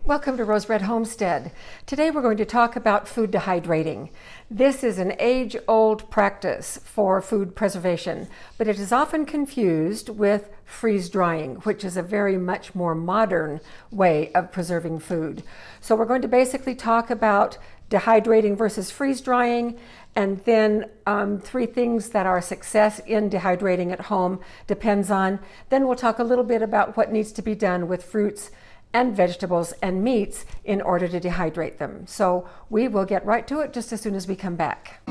Welcome to Rose Red Homestead. Today we're going to talk about food dehydrating. This is an age-old practice for food preservation, but it is often confused with freeze drying, which is a very much more modern way of preserving food. So we're going to basically talk about dehydrating versus freeze drying, and then three things that our success in dehydrating at home depends on. Then we'll talk a little bit about what needs to be done with fruits and vegetables and meats in order to dehydrate them. So we will get right to it just as soon as we come back.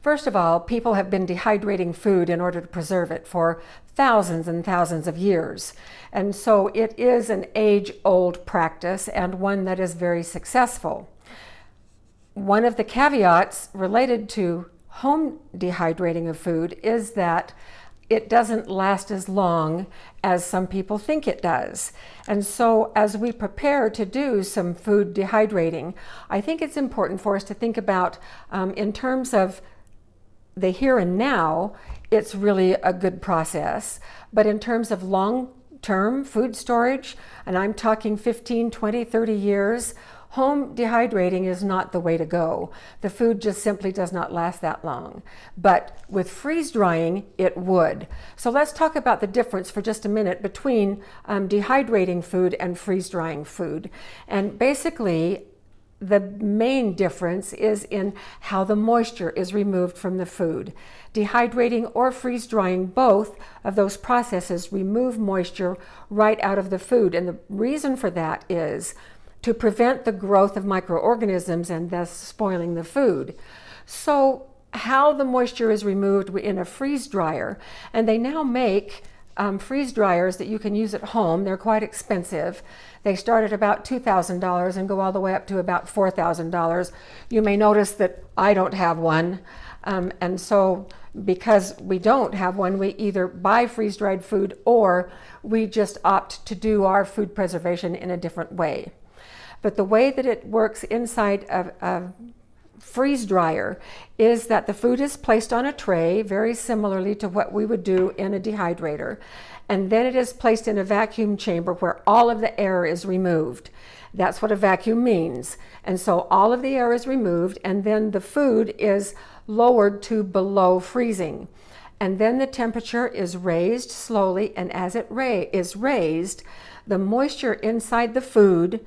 First of all, people have been dehydrating food in order to preserve it for thousands and thousands of years. And so it is an age-old practice and one that is very successful. One of the caveats related to home dehydrating of food is that it doesn't last as long as some people think it does. And so as we prepare to do some food dehydrating, I think it's important for us to think about in terms of the here and now, it's really a good process. But in terms of long-term food storage, and I'm talking 15, 20, 30 years, home dehydrating is not the way to go. The food just simply does not last that long. But with freeze drying, it would. So let's talk about the difference for just a minute between dehydrating food and freeze drying food. And basically, the main difference is in how the moisture is removed from the food. Dehydrating or freeze drying, both of those processes remove moisture right out of the food. And the reason for that is to prevent the growth of microorganisms and thus spoiling the food. So how the moisture is removed in a freeze dryer, and they now make freeze dryers that you can use at home. They're quite expensive. They start at about $2,000 and go all the way up to about $4,000. You may notice that I don't have one. And so because we don't have one, we either buy freeze-dried food or we just opt to do our food preservation in a different way. But the way that it works inside of a freeze dryer is that the food is placed on a tray, very similarly to what we would do in a dehydrator, and then it is placed in a vacuum chamber where all of the air is removed. That's what a vacuum means. And so all of the air is removed, and then the food is lowered to below freezing. And then the temperature is raised slowly, and as it is raised, the moisture inside the food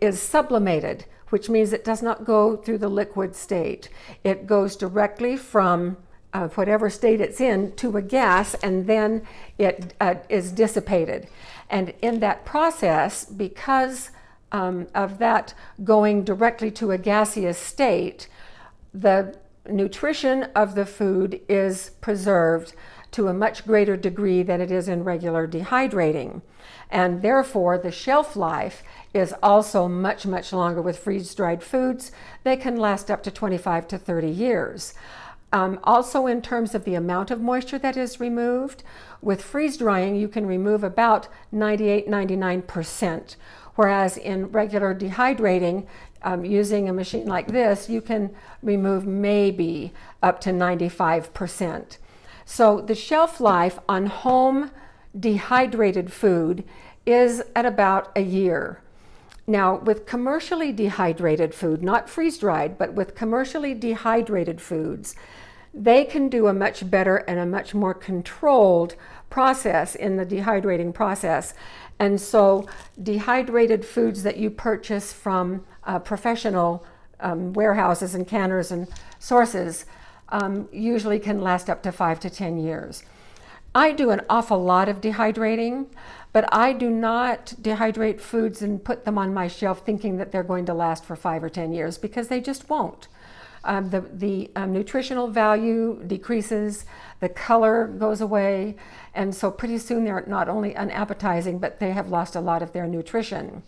is sublimated, which means it does not go through the liquid state. It goes directly from whatever state it's in to a gas, and then it is dissipated. And in that process, because of that going directly to a gaseous state, the nutrition of the food is preserved to a much greater degree than it is in regular dehydrating. And therefore, the shelf life is also much, much longer with freeze-dried foods. They can last up to 25 to 30 years. Also, in terms of the amount of moisture that is removed, with freeze drying, you can remove about 98-99%, whereas in regular dehydrating, using a machine like this, you can remove maybe up to 95%. So the shelf life on home dehydrated food is at about a year. Now, with commercially dehydrated food, not freeze-dried, but with commercially dehydrated foods, they can do a much better and a much more controlled process in the dehydrating process. And so dehydrated foods that you purchase from professional warehouses and canners and sources usually can last up to 5 to 10 years. I do an awful lot of dehydrating, but I do not dehydrate foods and put them on my shelf thinking that they're going to last for 5 or 10 years, because they just won't. The nutritional value decreases, the color goes away, and so pretty soon they're not only unappetizing, but they have lost a lot of their nutrition.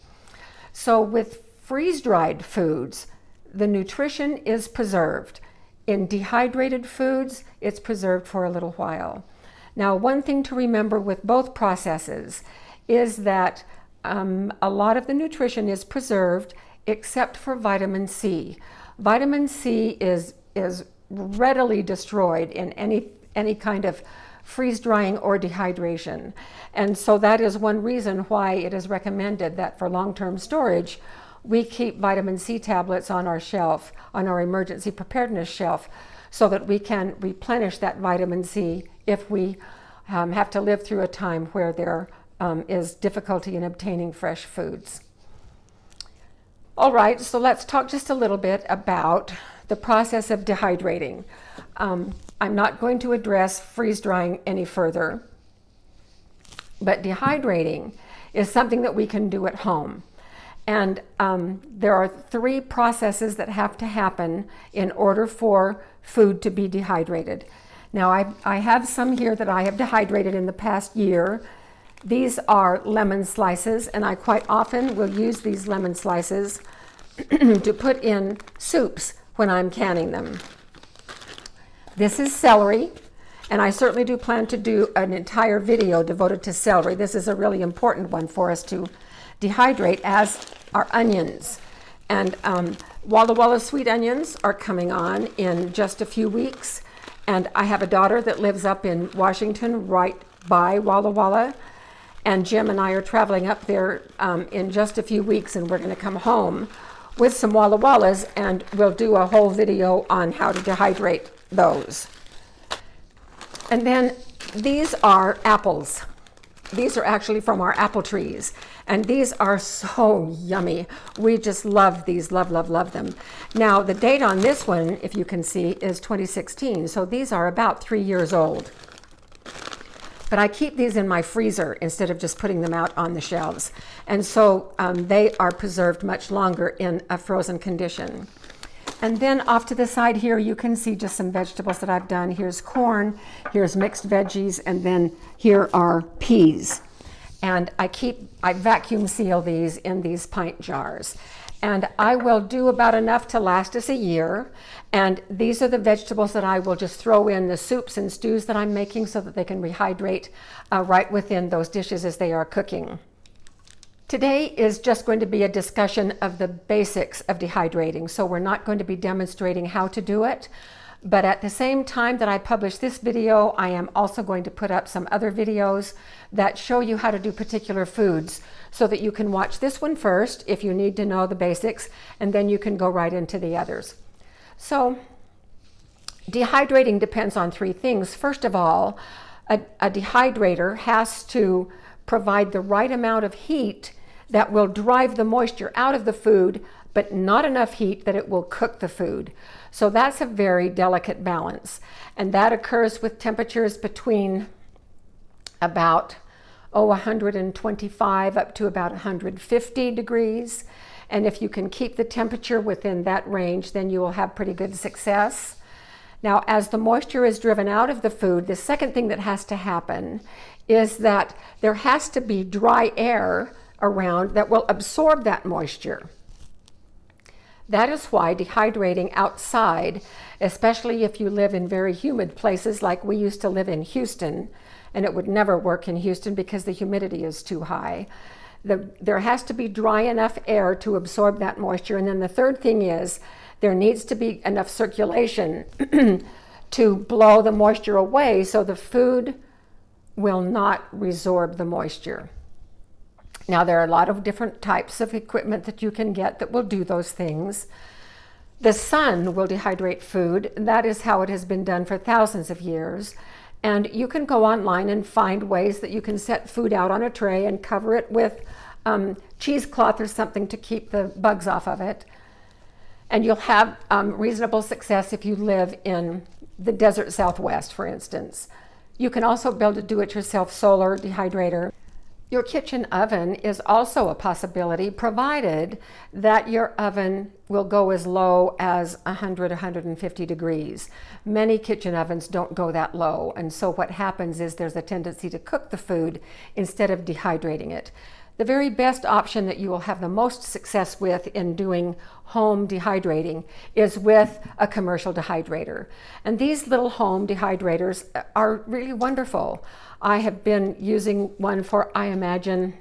So with freeze-dried foods, the nutrition is preserved. In dehydrated foods, it's preserved for a little while. Now, one thing to remember with both processes is that a lot of the nutrition is preserved except for vitamin C. Vitamin C is readily destroyed in any kind of freeze drying or dehydration. And so that is one reason why it is recommended that for long-term storage, we keep vitamin C tablets on our shelf, on our emergency preparedness shelf, so that we can replenish that vitamin C if we have to live through a time where there is difficulty in obtaining fresh foods. All right, so let's talk just a little bit about the process of dehydrating. I'm not going to address freeze drying any further, but dehydrating is something that we can do at home. And there are 3 processes that have to happen in order for food to be dehydrated. Now, I have some here that I have dehydrated in the past year. These are lemon slices, and I quite often will use these lemon slices to put in soups when I'm canning them. This is celery, and I certainly do plan to do an entire video devoted to celery. This is a really important one for us to dehydrate, as are onions. And Walla Walla sweet onions are coming on in just a few weeks. And I have a daughter that lives up in Washington right by Walla Walla. And Jim and I are traveling up there in just a few weeks, and we're going to come home with some Walla Wallas, and we'll do a whole video on how to dehydrate those. And then these are apples. These are actually from our apple trees, and these are so yummy. We just love these, love them. Now, the date on this one, if you can see, is 2016, so these are about 3 years old. But I keep these in my freezer instead of just putting them out on the shelves. And so they are preserved much longer in a frozen condition. And then off to the side here, you can see just some vegetables that I've done. Here's corn, here's mixed veggies, and then here are peas. And I vacuum seal these in these pint jars. And I will do about enough to last us a year. And these are the vegetables that I will just throw in the soups and stews that I'm making so that they can rehydrate right within those dishes as they are cooking. Today is just going to be a discussion of the basics of dehydrating. So we're not going to be demonstrating how to do it. But at the same time that I publish this video, I am also going to put up some other videos that show you how to do particular foods so that you can watch this one first if you need to know the basics, and then you can go right into the others. So dehydrating depends on 3 things. First of all, a dehydrator has to provide the right amount of heat that will drive the moisture out of the food, but not enough heat that it will cook the food. So that's a very delicate balance. And that occurs with temperatures between about 125 up to about 150 degrees. And if you can keep the temperature within that range, then you will have pretty good success. Now, as the moisture is driven out of the food, the second thing that has to happen is that there has to be dry air around that will absorb that moisture. That is why dehydrating outside, especially if you live in very humid places like we used to live in Houston, and it would never work in Houston because the humidity is too high. There has to be dry enough air to absorb that moisture. And then the third thing is there needs to be enough circulation to blow the moisture away so the food will not resorb the moisture. Now, there are a lot of different types of equipment that you can get that will do those things. The sun will dehydrate food. That is how it has been done for thousands of years. And you can go online and find ways that you can set food out on a tray and cover it with cheesecloth or something to keep the bugs off of it. And you'll have reasonable success if you live in the desert Southwest, for instance. You can also build a do-it-yourself solar dehydrator. Your kitchen oven is also a possibility, provided that your oven will go as low as 100, 150 degrees. Many kitchen ovens don't go that low, and so what happens is there's a tendency to cook the food instead of dehydrating it. The very best option that you will have the most success with in doing home dehydrating is with a commercial dehydrator. And these little home dehydrators are really wonderful. I have been using one for, I imagine,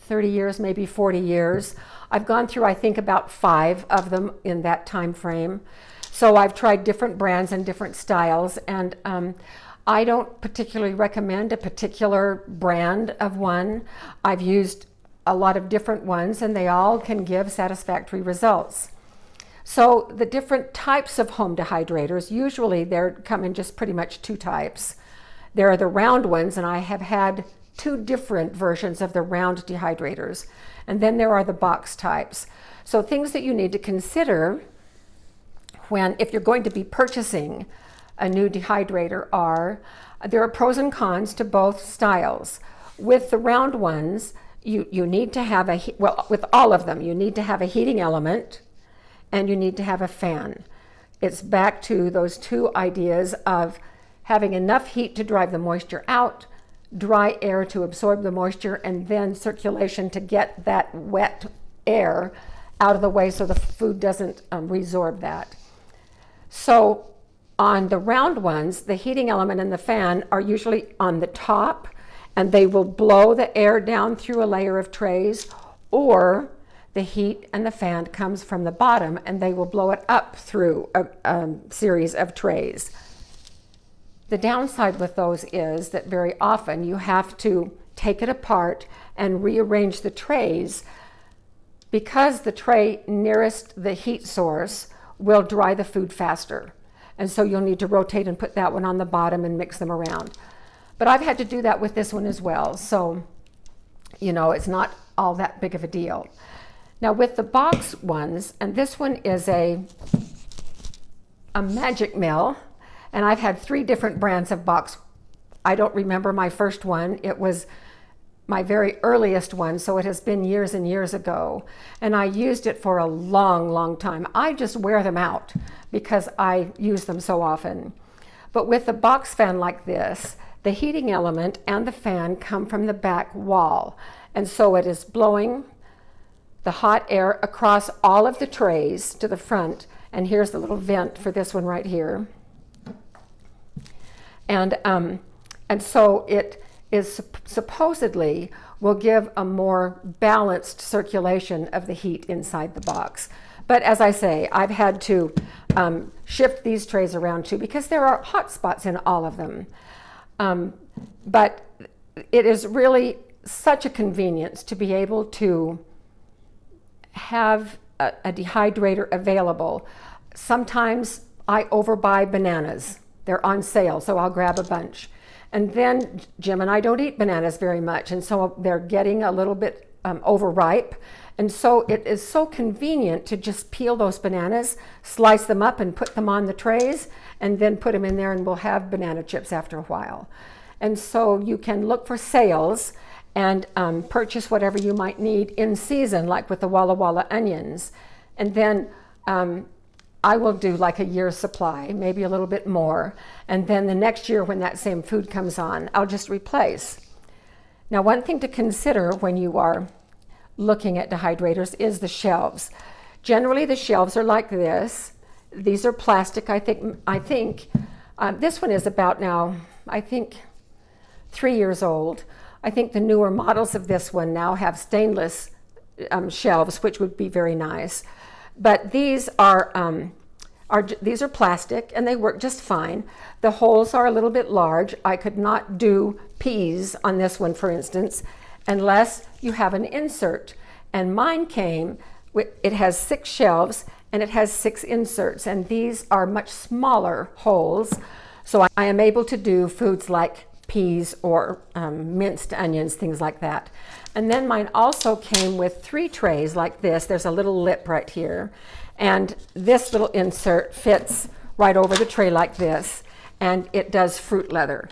30 years, maybe 40 years. I've gone through, I think, about 5 of them in that time frame. So I've tried different brands and different styles, and I don't particularly recommend a particular brand of one. I've used a lot of different ones, and they all can give satisfactory results. So the different types of home dehydrators, usually they come in just pretty much 2 types. There are the round ones, and I have had 2 different versions of the round dehydrators. And then there are the box types. So things that you need to consider if you're going to be purchasing a new dehydrator there are pros and cons to both styles. With the round ones, you need to have with all of them, you need to have a heating element and you need to have a fan. It's back to those 2 ideas of having enough heat to drive the moisture out, dry air to absorb the moisture, and then circulation to get that wet air out of the way so the food doesn't resorb that. So on the round ones, the heating element and the fan are usually on the top, and they will blow the air down through a layer of trays, or the heat and the fan comes from the bottom and they will blow it up through a series of trays. The downside with those is that very often you have to take it apart and rearrange the trays because the tray nearest the heat source will dry the food faster. And so you'll need to rotate and put that one on the bottom and mix them around. But I've had to do that with this one as well. So, it's not all that big of a deal. Now with the box ones, and this one is a Magic Mill, and I've had 3 different brands of box. I don't remember my first one. It was my very earliest one, so it has been years and years ago. And I used it for a long, long time. I just wear them out because I use them so often. But with a box fan like this, the heating element and the fan come from the back wall. And so it is blowing the hot air across all of the trays to the front. And here's the little vent for this one right here. And so it is supposedly will give a more balanced circulation of the heat inside the box. But as I say, I've had to shift these trays around too because there are hot spots in all of them. But it is really such a convenience to be able to have a dehydrator available. Sometimes I overbuy bananas. They're on sale, so I'll grab a bunch. And then Jim and I don't eat bananas very much, and so they're getting a little bit overripe. And so it is so convenient to just peel those bananas, slice them up and put them on the trays, and then put them in there, and we'll have banana chips after a while. And so you can look for sales and purchase whatever you might need in season, like with the Walla Walla onions. And then I will do like a year's supply, maybe a little bit more. And then the next year when that same food comes on, I'll just replace. Now, one thing to consider when you are looking at dehydrators is the shelves. Generally, the shelves are like this. These are plastic. I think this one is about now, 3 years old. I think the newer models of this one now have stainless shelves, which would be very nice. But these are plastic, and they work just fine. The holes are a little bit large. I could not do peas on this one, for instance, unless you have an insert. And mine it has 6 shelves, and it has 6 inserts, and these are much smaller holes. So I am able to do foods like peas or minced onions, things like that. And then mine also came with 3 trays like this. There's a little lip right here. And this little insert fits right over the tray like this. And it does fruit leather.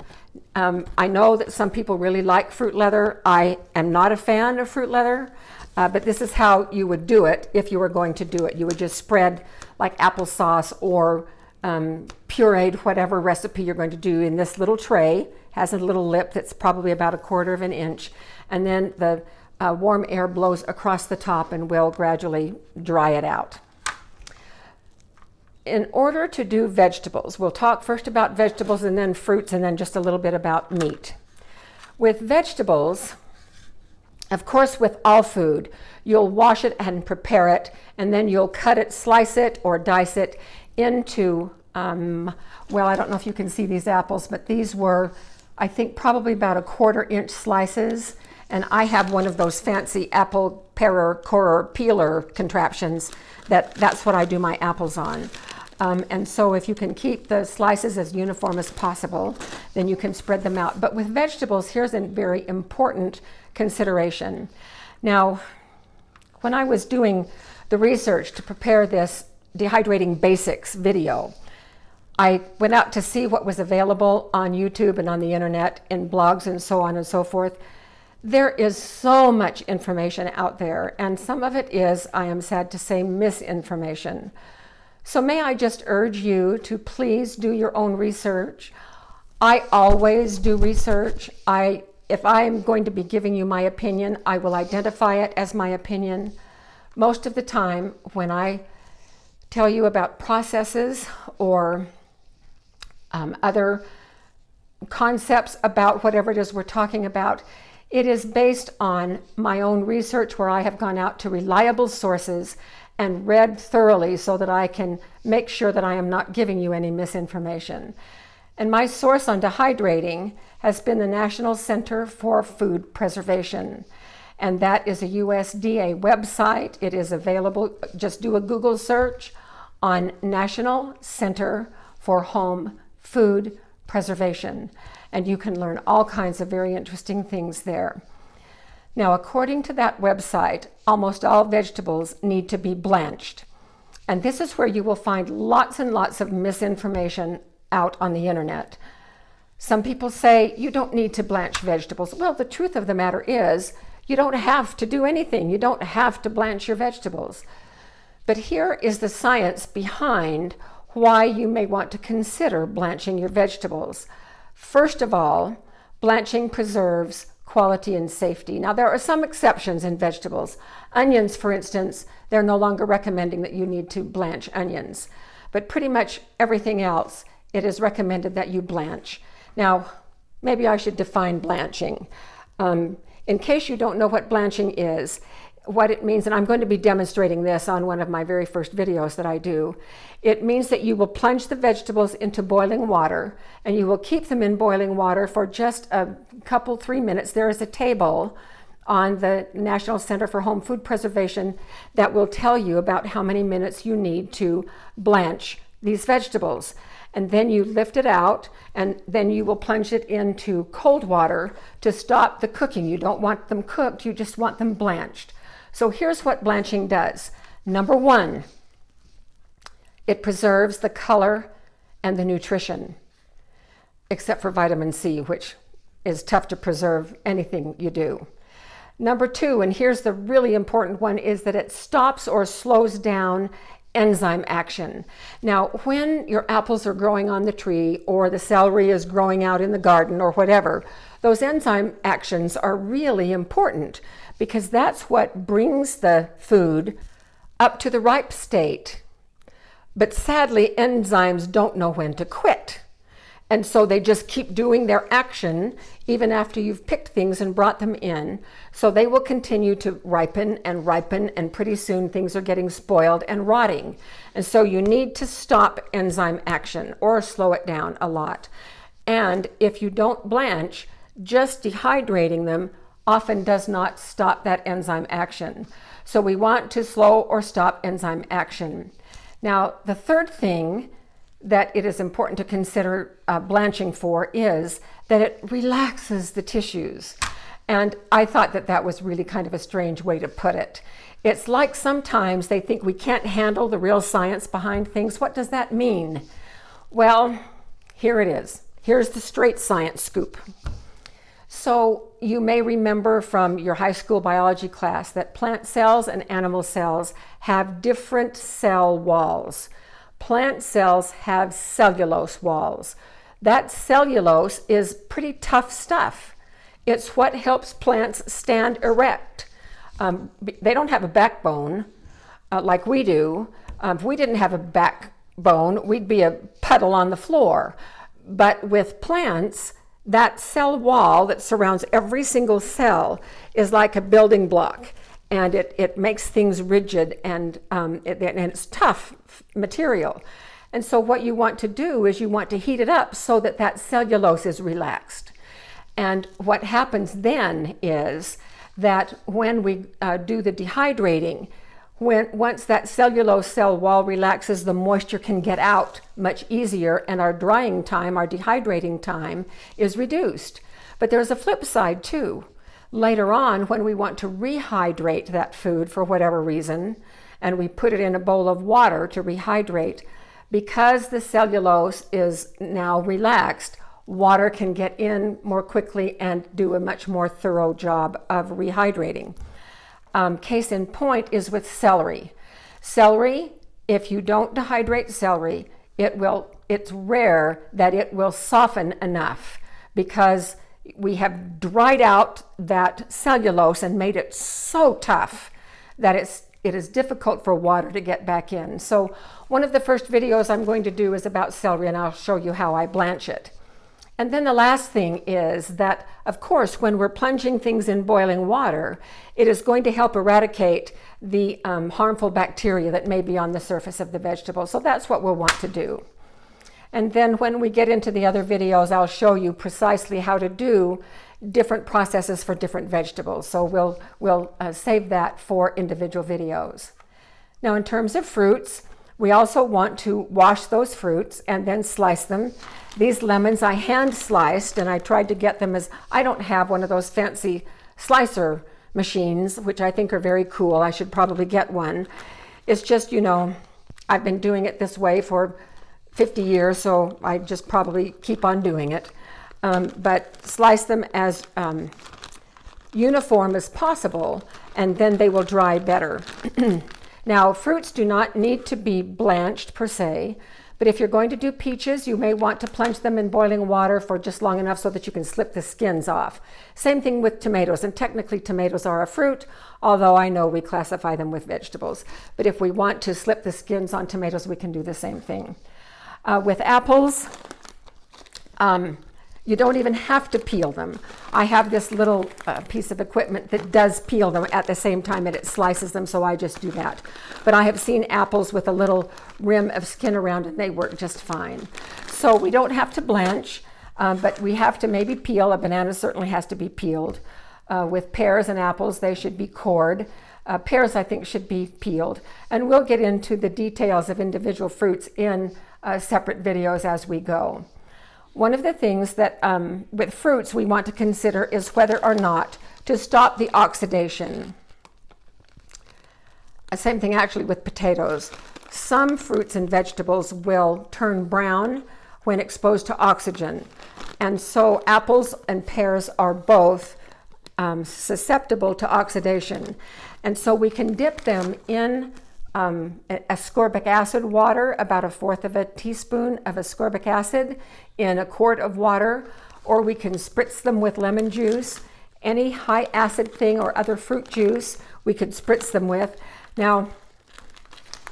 I know that some people really like fruit leather. I am not a fan of fruit leather, but this is how you would do it if you were going to do it. You would just spread like applesauce or pureed, whatever recipe you're going to do, in this little tray. Has a little lip that's probably about 1/4 of an inch, and then the warm air blows across the top and will gradually dry it out. In order to do vegetables, we'll talk first about vegetables and then fruits and then just a little bit about meat. With vegetables, of course, with all food, you'll wash it and prepare it, and then you'll cut it, slice it, or dice it into, well, I don't know if you can see these apples, but these were, I think, probably about 1/4 inch slices. And I have one of those fancy apple parer, corer, peeler contraptions that's what I do my apples on. And so if you can keep the slices as uniform as possible, then you can spread them out. But with vegetables, here's a very important consideration. Now, when I was doing the research to prepare this Dehydrating Basics video, I went out to see what was available on YouTube and on the internet, in blogs and so on and so forth. There is so much information out there, and some of it is, I am sad to say, misinformation. So may I just urge you to please do your own research. I always do research. If I'm going to be giving you my opinion, I will identify it as my opinion. Most of the time, when I tell you about processes or other concepts about whatever it is we're talking about, it is based on my own research, where I have gone out to reliable sources and read thoroughly so that I can make sure that I am not giving you any misinformation. And my source on dehydrating has been the National Center for Food Preservation. And that is a USDA website. It is available. Just do a Google search on National Center for Home Food Preservation, and you can learn all kinds of very interesting things there. Now, according to that website, almost all vegetables need to be blanched. And this is where you will find lots and lots of misinformation out on the internet. Some people say you don't need to blanch vegetables. Well, the truth of the matter is, you don't have to do anything. You don't have to blanch your vegetables. But here is the science behind why you may want to consider blanching your vegetables. First of all, blanching preserves quality and safety. Now, there are some exceptions in vegetables. Onions, for instance, they're no longer recommending that you need to blanch onions. But pretty much everything else, it is recommended that you blanch. Now, maybe I should define blanching. In case you don't know what blanching is, what it means, and I'm going to be demonstrating this on one of my very first videos that I do. It means that you will plunge the vegetables into boiling water, and you will keep them in boiling water for just a couple, 3 minutes. There is a table on the National Center for Home Food Preservation that will tell you about how many minutes you need to blanch these vegetables. And then you lift it out, and then you will plunge it into cold water to stop the cooking. You don't want them cooked, you just want them blanched. So here's what blanching does. Number one, it preserves the color and the nutrition, except for vitamin C, which is tough to preserve anything you do. Number two, and here's the really important one, is that it stops or slows down enzyme action. Now, when your apples are growing on the tree, or the celery is growing out in the garden, or whatever, those enzyme actions are really important, because that's what brings the food up to the ripe state. But sadly, enzymes don't know when to quit. And so they just keep doing their action even after you've picked things and brought them in. So they will continue to ripen, and pretty soon things are getting spoiled and rotting. And so you need to stop enzyme action or slow it down a lot. And if you don't blanch, just dehydrating them often does not stop that enzyme action. So we want to slow or stop enzyme action. Now, the third thing that it is important to consider blanching for is that it relaxes the tissues. And I thought that that was really kind of a strange way to put it. It's like sometimes they think we can't handle the real science behind things. What does that mean? Well, here it is. Here's the straight science scoop. So you may remember from your high school biology class that plant cells and animal cells have different cell walls. Plant cells have cellulose walls. That cellulose is pretty tough stuff. It's what helps plants stand erect. They don't have a backbone like we do. If we didn't have a backbone, we'd be a puddle on the floor. But with plants, that cell wall that surrounds every single cell is like a building block, and it makes things rigid, and it's tough material. And so what you want to do is you want to heat it up so that that cellulose is relaxed. And what happens then is that when we do the dehydrating, once that cellulose cell wall relaxes, the moisture can get out much easier, and our drying time, our dehydrating time, is reduced. But there's a flip side too. Later on, when we want to rehydrate that food for whatever reason, and we put it in a bowl of water to rehydrate, because the cellulose is now relaxed, water can get in more quickly and do a much more thorough job of rehydrating. Case in point is with celery. Celery, if you don't dehydrate celery, it's rare that it will soften enough, because we have dried out that cellulose and made it so tough that it is difficult for water to get back in. So one of the first videos I'm going to do is about celery, and I'll show you how I blanch it. And then the last thing is that, of course, when we're plunging things in boiling water, it is going to help eradicate the harmful bacteria that may be on the surface of the vegetable. So that's what we'll want to do. And then when we get into the other videos, I'll show you precisely how to do different processes for different vegetables. So we'll save that for individual videos. Now, in terms of fruits, we also want to wash those fruits and then slice them. These lemons I hand sliced, and I tried to get them I don't have one of those fancy slicer machines, which I think are very cool. I should probably get one. It's just, I've been doing it this way for 50 years, so I just probably keep on doing it. But slice them as uniform as possible, and then they will dry better. Now, fruits do not need to be blanched per se, but if you're going to do peaches, you may want to plunge them in boiling water for just long enough so that you can slip the skins off. Same thing with tomatoes, and technically tomatoes are a fruit, although I know we classify them with vegetables. But if we want to slip the skins on tomatoes, we can do the same thing. With apples, you don't even have to peel them. I have this little piece of equipment that does peel them at the same time that it slices them, so I just do that. But I have seen apples with a little rim of skin around, and they work just fine. So we don't have to blanch, but we have to maybe peel. A banana certainly has to be peeled. With pears and apples, they should be cored. Pears, I think, should be peeled. And we'll get into the details of individual fruits in separate videos as we go. One of the things that with fruits we want to consider is whether or not to stop the oxidation. Same thing actually with potatoes. Some fruits and vegetables will turn brown when exposed to oxygen. And so apples and pears are both susceptible to oxidation. And so we can dip them in ascorbic acid water, about 1/4 of a teaspoon of ascorbic acid in a quart of water, or we can spritz them with lemon juice. Any high acid thing or other fruit juice we could spritz them with. Now,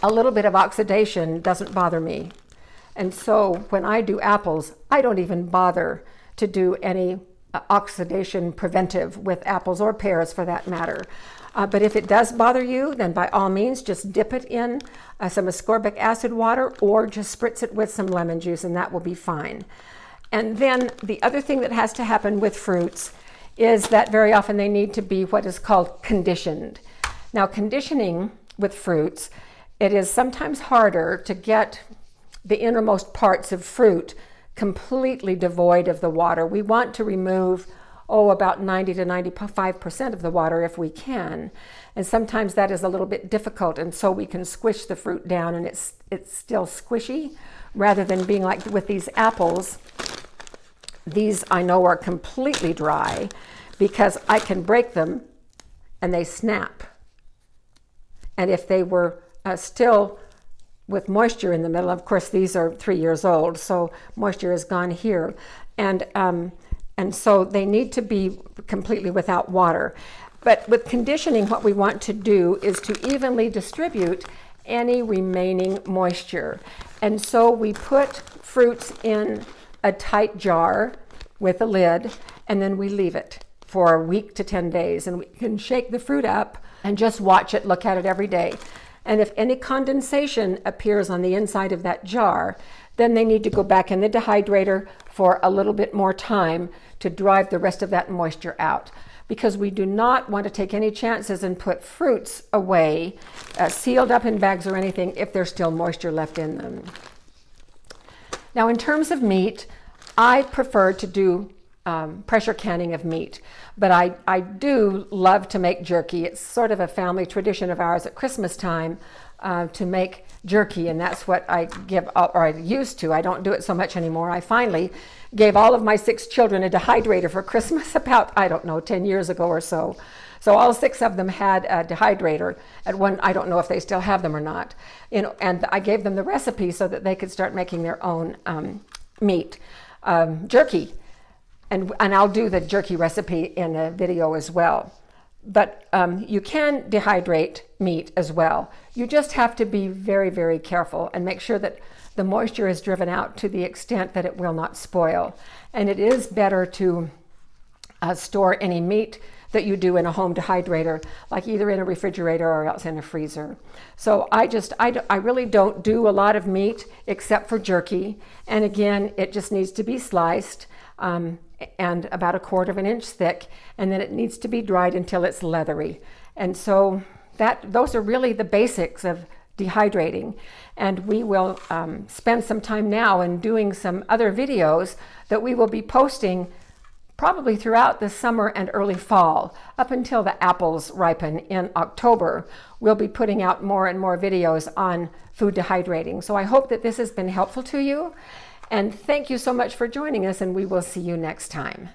a little bit of oxidation doesn't bother me. And so when I do apples, I don't even bother to do any oxidation preventive with apples or pears for that matter. But if it does bother you, then by all means, just dip it in some ascorbic acid water, or just spritz it with some lemon juice, and that will be fine. And then the other thing that has to happen with fruits is that very often they need to be what is called conditioned. Now, conditioning with fruits, it is sometimes harder to get the innermost parts of fruit completely devoid of the water. We want to remove about 90 to 95% of the water if we can. And sometimes that is a little bit difficult, and so we can squish the fruit down and it's still squishy, rather than being like with these apples These I know are completely dry because I can break them and they snap. And if they were still with moisture in the middle, of course these are 3 years old, so moisture is gone here. And so they need to be completely without water. But with conditioning, what we want to do is to evenly distribute any remaining moisture. And so we put fruits in a tight jar with a lid, and then we leave it for a week to 10 days. And we can shake the fruit up and just watch it, look at it every day. And if any condensation appears on the inside of that jar, then they need to go back in the dehydrator for a little bit more time to drive the rest of that moisture out. Because we do not want to take any chances and put fruits away, sealed up in bags or anything, if there's still moisture left in them. Now, in terms of meat, I prefer to do pressure canning of meat, but I do love to make jerky. It's sort of a family tradition of ours at Christmas time to make jerky, and that's what I give, or I used to. I don't do it so much anymore. I finally gave all of my 6 children a dehydrator for Christmas about, 10 years ago or so. So all 6 of them had a dehydrator. At one, I don't know if they still have them or not. And I gave them the recipe so that they could start making their own meat, jerky. And I'll do the jerky recipe in a video as well. But you can dehydrate meat as well. You just have to be very, very careful and make sure that the moisture is driven out to the extent that it will not spoil. And it is better to store any meat that you do in a home dehydrator, like either in a refrigerator or else in a freezer. So I really don't do a lot of meat except for jerky. And again, it just needs to be sliced and about 1/4 inch thick, and then it needs to be dried until it's leathery. And so those are really the basics of dehydrating. And we will spend some time now in doing some other videos that we will be posting probably throughout the summer and early fall, up until the apples ripen in October. We'll be putting out more and more videos on food dehydrating. So I hope that this has been helpful to you. And thank you so much for joining us, and we will see you next time.